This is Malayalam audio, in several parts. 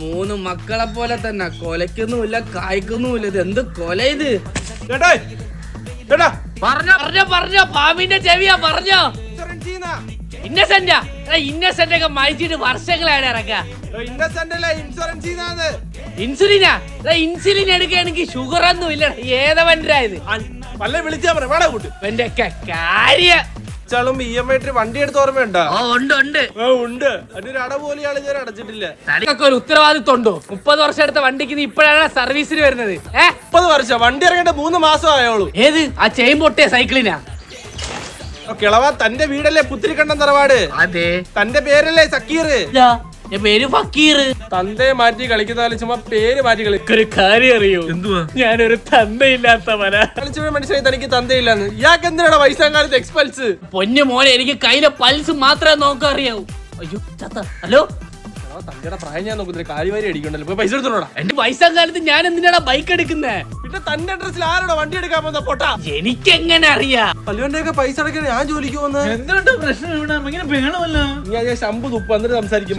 മൂന്ന് മക്കളെ പോലെ തന്നെ കൊലയ്ക്കൊന്നുമില്ല കായ്ക്കൊന്നുമില്ല. ഇത് എന്ത് കൊല ഇത്? പറഞ്ഞോ പാമ്പിന്റെ ചെവിയാ പറഞ്ഞോ. ഇന്നസെന്റാ ഇന്നസെന്റ് ഒക്കെ മരിച്ചിട്ട് വർഷങ്ങളാണ് ഇറക്കാ. ഇൻസുലിനാ ഇൻസുലിൻ എടുക്കുകയാണെങ്കിൽ ഷുഗർ ഒന്നും ഇല്ല. ഏതവന്റായത് എന്റെ ഒക്കെ കാര്യം വണ്ടി എടുത്ത് ഓർമ്മയുണ്ടോ? ഉണ്ട്. അതിന്റെ അട പോലും ഇയാൾ ഇതുവരെ അടച്ചിട്ടില്ല. തനിക്കൊക്കെ ഒരു ഉത്തരവാദിത്വം ഉണ്ടോ? 30 വർഷം എടുത്ത വണ്ടിക്ക് നീ ഇപ്പോഴാണ് സർവീസിന് വരുന്നത്. 30 വർഷം വണ്ടി ഇറങ്ങിയിട്ട് 3 മാസം ആയോളൂ. ഏത് ആ ചെയിൻ പൊട്ടിയ സൈക്കിളിനാ? കിളവ തന്റെ വീടല്ലേ പുത്തിരിക്കണ്ടം തറവാട്? അതെ. തന്റെ പേരല്ലേ സക്കീർ? പേര് ഫക്കീർ. തന്തയെ മാറ്റി കളിക്കുന്ന ചുമ്മാ പേര് മാറ്റി ഒരു കാര്യം അറിയോ? എന്തുവാ? ഞാനൊരു തന്തയില്ലാത്തവനാ. കളിച്ചു മനസ്സിലായി തനിക്ക് തന്തയില്ലാന്ന്. ഇയാൾക്ക് എന്തിനാണ് വയസ്സാം കാലത്ത് എക്സ്പൾസ്? പൊന്നു മോനെ, എനിക്ക് കയ്യിലെ പൾസ് മാത്രമേ നോക്കാൻ അറിയാവൂ. അയ്യോ ചത്ത. ഹലോ, തന്റെ പ്രായം ഞാൻ നോക്കുന്നില്ല. കാര്യവാരി അടിക്കണ്ടല്ലോ. പോയി പൈസ എടുത്തോടാ. എന്റെ വയസ്സാം കാലത്ത് ഞാൻ എന്തിനാടാ ബൈക്ക് എടുക്കുന്നേ? പിന്നെ തന്റെ അഡ്രസ്സിൽ ആരോടാ വണ്ടി എടുക്കാൻ പോകുന്ന പൊട്ടാ? എനിക്കെങ്ങനെ അറിയാം? പല്ലുവിന്റെ ഒക്കെ പൈസ അടക്കാൻ ഞാൻ ജോലിക്ക് പോകുന്നത്. എന്തുകൊണ്ട് പ്രശ്നം? ഞാൻ ശമ്പു തുപ്പ് എന്നിട്ട് സംസാരിക്കും.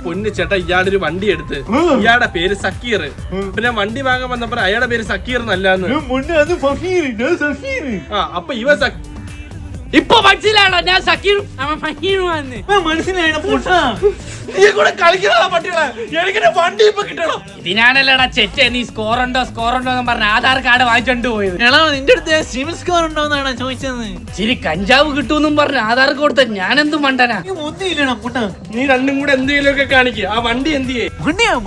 പൊന്നു ചേട്ടാ, ഇയാളൊരു വണ്ടി എടുത്ത് ഇയാളുടെ പേര് സക്കീർ. പിന്നെ വണ്ടി വാങ്ങാൻ വന്നപ്പോ അയാളുടെ പേര് സക്കീർ എന്നല്ലാന്ന്. അപ്പൊ ഇവ ഇപ്പൊ മനസ്സിലാണോ ഞാൻ സക്കീർ? ഇതിനാണല്ലോടാ ചെറ്റ നീ സ്കോറുണ്ടോ എന്ന് പറഞ്ഞ ആധാർ കാർഡ് വാങ്ങിച്ചോണ്ട് പോയത്. നിന്റെ അടുത്ത് സിവിൽ സ്കോർ ഉണ്ടോന്നാണ് ചോദിച്ചത്. ശരി, കഞ്ചാവ് കിട്ടൂന്നും പറഞ്ഞ ആധാർ കൊടുത്ത ഞാനെന്തും മണ്ടനാ. നീ രണ്ടും കൂടെ എന്തെങ്കിലും ഒക്കെ കാണിക്കുക. ആ വണ്ടി എന്ത് ചെയ്യേ?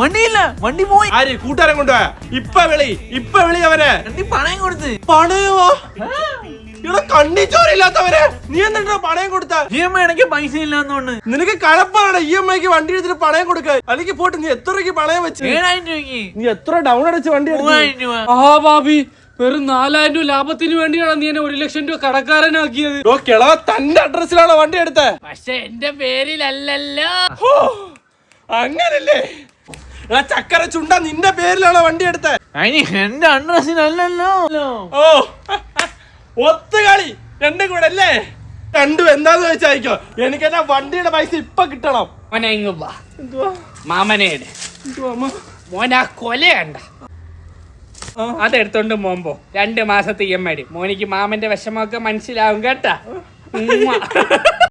വണ്ടിയില്ല, വണ്ടി പോയി. ആര് കൂട്ടുകാരൻ കൊണ്ടുപോയാ? ഇപ്പൊ വിളി അവരെ. പണയം കൊടുത്ത്. പണയവാ? ഇവിടെ കണ്ണിച്ചോറില്ലാത്തവരെ നീ എന്നിട്ട് പണയം കൊടുത്ത? ഇടയ്ക്ക് പൈസ ഇല്ലാന്നോണ്ട്. നിനക്ക് കഴപ്പാണ് EMIക്ക് വണ്ടി എടുത്തിട്ട് പണയം കൊടുക്കാൻ. അല്ലെങ്കിൽ പോട്ട് നീ എത്ര രൂപയ്ക്ക് പണയം വെച്ച്? 7000 രൂപയ്ക്ക്. നീ എത്ര ഡൗൺ അടിച്ച് വണ്ടി? 3000 രൂപ. ഭാബി, വെറും 4000 രൂപ ലാഭത്തിന് വേണ്ടിയാണ് നീ എന്നെ 1 ലക്ഷം രൂപ കടക്കാരനാക്കിയത്. കിളവ തന്റെ അഡ്രസ്സിലാണോ വണ്ടി എടുത്തേ? പക്ഷെ എന്റെ പേരിലല്ലല്ലോ. അങ്ങനല്ലേ? ചക്കര ചുണ്ട നിന്റെ പേരിലാണോ വണ്ടി എടുത്തേ? അതിന് എന്റെ അഡ്രസ്സിലല്ലല്ലോ. ഓ, ഒത്തുകളി രണ്ടും കൂടെ അല്ലേ? രണ്ടും എന്താന്ന് വെച്ചായിക്കോ. എനിക്ക് എന്റെ വണ്ടിയുടെ പൈസ ഇപ്പൊ കിട്ടണം. മാമനേട് മോനാ കൊല കണ്ട അതെടുത്തോണ്ട് പോകുമ്പോ 2 മാസത്തെ EMI മോനിക്ക് മാമന്റെ വിഷമമൊക്കെ മനസ്സിലാവും കേട്ടാ.